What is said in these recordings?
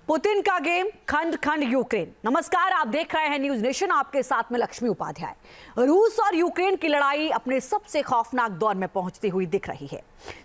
Putin का game, खंड खंड यूक्रेन। नमस्कार, आप देख रहे हैं न्यूज नेशन, आपके साथ में लक्ष्मी उपाध्याय। रूस और यूक्रेन की लड़ाई अपने सबसे खौफनाक दौर में पहुंचती हुई दिख रही है।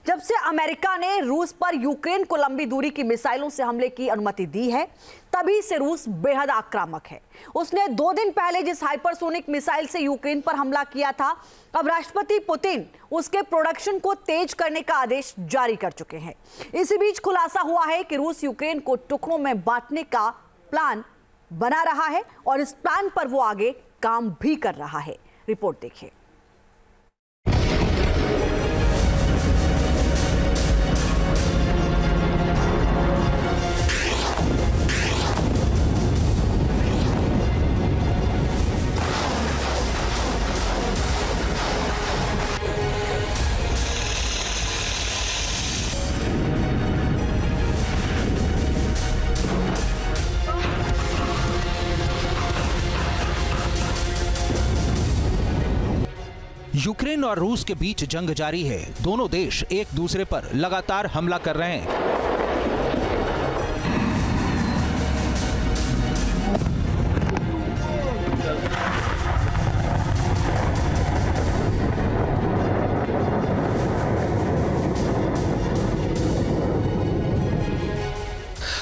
जब से अमेरिका ने रूस पर यूक्रेन को लंबी दूरी की मिसाइलों से हमले की अनुमति दी है, तभी से रूस बेहद आक्रामक है। उसने 2 दिन पहले जिस हाइपरसोनिक मिसाइल से यूक्रेन पर हमला किया था, अब राष्ट्रपति पुतिन उसके प्रोडक्शन को तेज करने का आदेश जारी कर चुके हैं। इसी बीच खुलासा हुआ है कि रूस यूक्रेन को टुकड़ों में बांटने का प्लान बना रहा है और इस प्लान पर वो आगे काम भी कर रहा है। रिपोर्ट देखिए। यूक्रेन और रूस के बीच जंग जारी है। दोनों देश एक दूसरे पर लगातार हमला कर रहे हैं।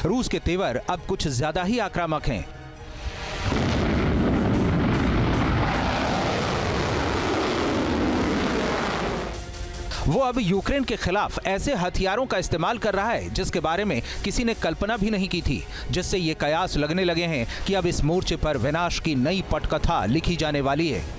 रूस के तेवर अब कुछ ज्यादा ही आक्रामक हैं। वो अब यूक्रेन के खिलाफ ऐसे हथियारों का इस्तेमाल कर रहा है जिसके बारे में किसी ने कल्पना भी नहीं की थी, जिससे ये कयास लगने लगे हैं कि अब इस मोर्चे पर विनाश की नई पटकथा लिखी जाने वाली है।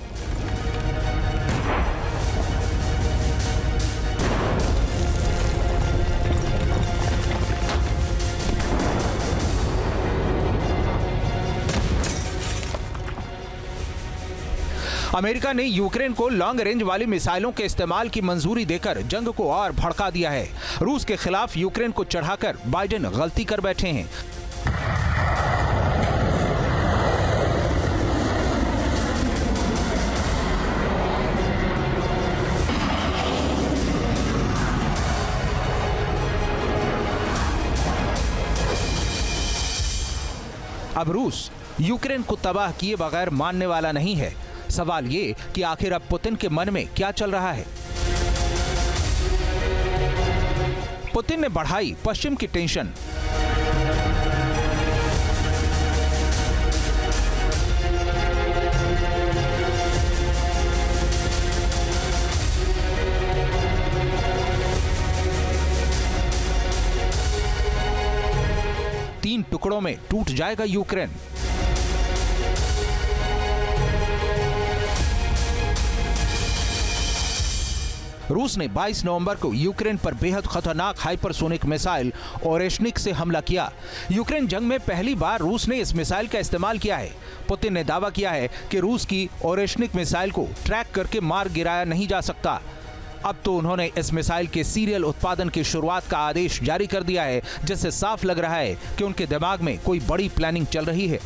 अमेरिका ने यूक्रेन को लॉन्ग रेंज वाली मिसाइलों के इस्तेमाल की मंजूरी देकर जंग को और भड़का दिया है। रूस के खिलाफ यूक्रेन को चढ़ाकर बाइडेन गलती कर बैठे हैं। अब रूस यूक्रेन को तबाह किए बगैर मानने वाला नहीं है। सवाल ये कि आखिर अब पुतिन के मन में क्या चल रहा है। पुतिन ने बढ़ाई पश्चिम की टेंशन। तीन टुकड़ों में टूट जाएगा यूक्रेन। रूस ने 22 नवंबर को यूक्रेन पर बेहद खतरनाक हाइपरसोनिक मिसाइल ओरेशनिक से हमला किया। यूक्रेन जंग में पहली बार रूस ने इस मिसाइल का इस्तेमाल किया है। पुतिन ने दावा किया है कि रूस की ओरेशनिक मिसाइल को ट्रैक करके मार गिराया नहीं जा सकता। अब तो उन्होंने इस मिसाइल के सीरियल उत्पादन की शुरुआत का आदेश जारी कर दिया है, जिससे साफ लग रहा है कि उनके दिमाग में कोई बड़ी प्लानिंग चल रही है।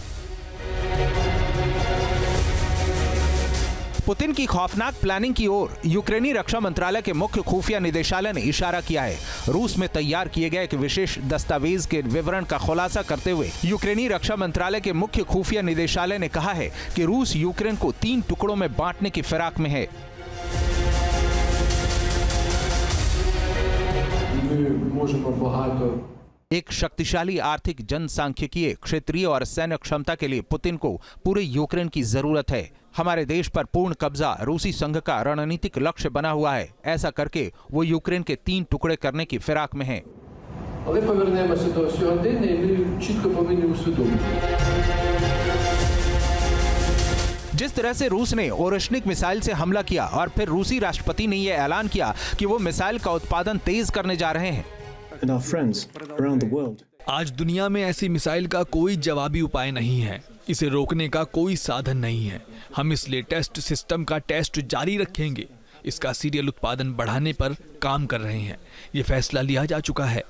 पुतिन की खौफनाक प्लानिंग की ओर यूक्रेनी रक्षा मंत्रालय के मुख्य खुफिया निदेशालय ने इशारा किया है। रूस में तैयार किए गए एक विशेष दस्तावेज के विवरण का खुलासा करते हुए यूक्रेनी रक्षा मंत्रालय के मुख्य खुफिया निदेशालय ने कहा है कि रूस यूक्रेन को 3 टुकड़ों में बांटने की फिराक में है। एक शक्तिशाली आर्थिक, जनसांख्यिकीय, क्षेत्रीय और सैन्य क्षमता के लिए पुतिन को पूरे यूक्रेन की जरूरत है। हमारे देश पर पूर्ण कब्जा रूसी संघ का रणनीतिक लक्ष्य बना हुआ है। ऐसा करके वो यूक्रेन के 3 टुकड़े करने की फिराक में है। जिस तरह से रूस ने ओरेशनिक मिसाइल से हमला किया और फिर रूसी राष्ट्रपति ने यह ऐलान किया कि वो मिसाइल का उत्पादन तेज करने जा रहे हैं। आज दुनिया में ऐसी मिसाइल का कोई जवाबी उपाय नहीं है। इसे रोकने का कोई साधन नहीं है। हम इस लेटेस्ट सिस्टम का टेस्ट जारी रखेंगे। इसका सीरियल उत्पादन बढ़ाने पर काम कर रहे हैं। ये फैसला लिया जा चुका है।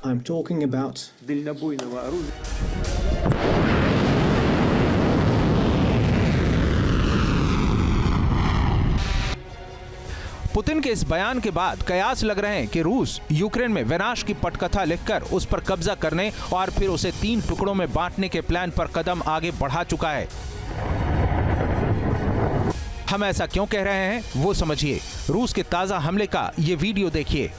पुतिन के इस बयान के बाद कयास लग रहे हैं कि रूस यूक्रेन में विनाश की पटकथा लिखकर उस पर कब्जा करने और फिर उसे 3 टुकड़ों में बांटने के प्लान पर कदम आगे बढ़ा चुका है। हम ऐसा क्यों कह रहे हैं वो समझिए। रूस के ताजा हमले का ये वीडियो देखिए।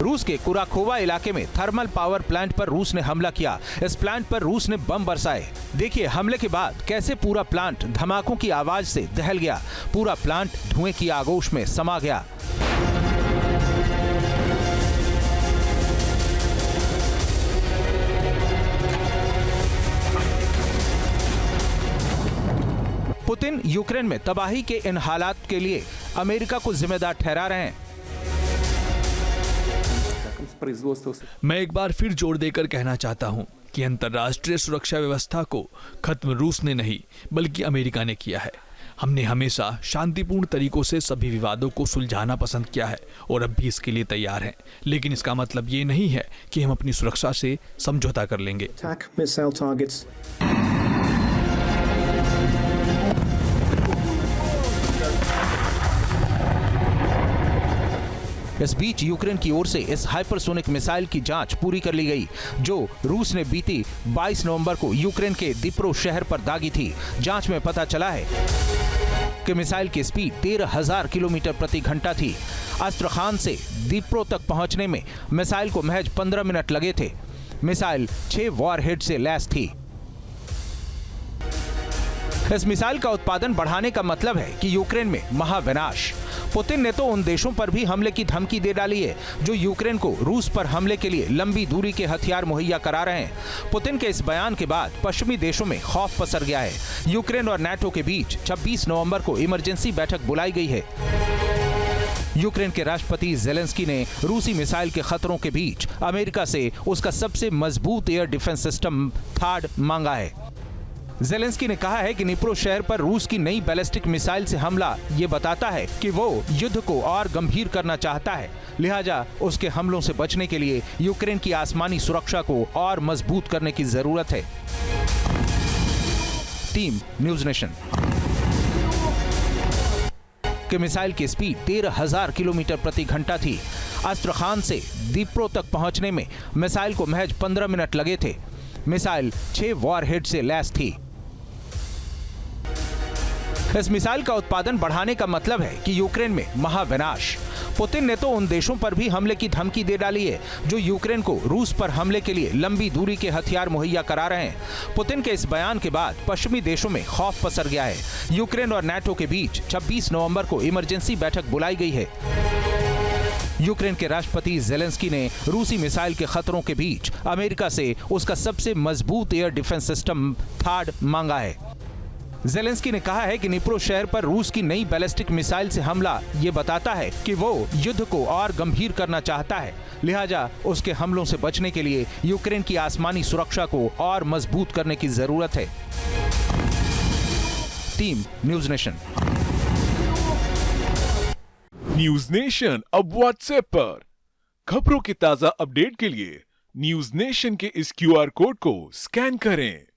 रूस के कुराखोवा इलाके में थर्मल पावर प्लांट पर रूस ने हमला किया। इस प्लांट पर रूस ने बम बरसाए। देखिए हमले के बाद कैसे पूरा प्लांट धमाकों की आवाज से दहल गया। पूरा प्लांट धुएं की आगोश में समा गया। पुतिन यूक्रेन में तबाही के इन हालात के लिए अमेरिका को जिम्मेदार ठहरा रहे हैं। मैं एक बार फिर जोर देकर कहना चाहता हूं कि अंतर्राष्ट्रीय सुरक्षा व्यवस्था को खत्म रूस ने नहीं बल्कि अमेरिका ने किया है। हमने हमेशा शांतिपूर्ण तरीकों से सभी विवादों को सुलझाना पसंद किया है और अब भी इसके लिए तैयार हैं। लेकिन इसका मतलब ये नहीं है कि हम अपनी सुरक्षा से समझौता कर लेंगे। इस बीच यूक्रेन की ओर से इस हाइपरसोनिक मिसाइल की जांच पूरी कर ली गई, जो रूस ने बीती 22 नवंबर को यूक्रेन के दिप्रो शहर पर दागी थी। जांच में पता चला है कि मिसाइल की स्पीड 13,000 किलोमीटर प्रति घंटा थी। अस्त्रखान से दिप्रो तक पहुंचने में मिसाइल को महज 15 मिनट लगे थे। मिसाइल 6 वॉरहेड से लैस थी। इस मिसाइल का उत्पादन बढ़ाने का मतलब है कि यूक्रेन में महाविनाश। पुतिन ने तो उन देशों पर भी हमले की धमकी दे डाली है जो यूक्रेन को रूस पर हमले के लिए लंबी दूरी के हथियार मुहैया करा रहे हैं। पुतिन के इस बयान के बाद पश्चिमी देशों में खौफ पसर गया है। यूक्रेन और नाटो के बीच 26 नवंबर को इमरजेंसी बैठक बुलाई गई है। यूक्रेन के राष्ट्रपति जेलेंस्की ने रूसी मिसाइल के खतरों के बीच अमेरिका से उसका सबसे मजबूत एयर डिफेंस सिस्टम थाड मांगा है। जेलेंस्की ने कहा है कि निप्रो शहर पर रूस की नई बैलिस्टिक मिसाइल से हमला ये बताता है कि वो युद्ध को और गंभीर करना चाहता है। लिहाजा उसके हमलों से बचने के लिए यूक्रेन की आसमानी सुरक्षा को और मजबूत करने की जरूरत है। टीम न्यूज नेशन कि मिसाइल की स्पीड 13,000 किलोमीटर प्रति घंटा थी। अस्त्रखान से दिप्रो तक पहुंचने में मिसाइल को महज 15 मिनट लगे थे। मिसाइल 6 वॉरहेड से लैस थी। इस मिसाइल का उत्पादन बढ़ाने का मतलब है कि यूक्रेन में महाविनाश। पुतिन ने तो उन देशों पर भी हमले की धमकी दे डाली है जो यूक्रेन को रूस पर हमले के लिए लंबी दूरी के हथियार मुहैया करा रहे हैं। पुतिन के इस बयान के बाद पश्चिमी देशों में खौफ पसर गया है। यूक्रेन और नाटो के बीच 26 नवंबर को इमरजेंसी बैठक बुलाई गई है। यूक्रेन के राष्ट्रपति जेलेंस्की ने रूसी मिसाइल के खतरों के बीच अमेरिका से उसका सबसे मजबूत एयर डिफेंस सिस्टम थाड मांगा है। जेलेंस्की ने कहा है कि निप्रो शहर पर रूस की नई बैलिस्टिक मिसाइल से हमला ये बताता है कि वो युद्ध को और गंभीर करना चाहता है। लिहाजा उसके हमलों से बचने के लिए यूक्रेन की आसमानी सुरक्षा को और मजबूत करने की जरूरत है। Team news nation. News nation अब व्हाट्सएप पर खबरों की ताजा अपडेट के लिए न्यूज नेशन के इस QR कोड को स्कैन करें।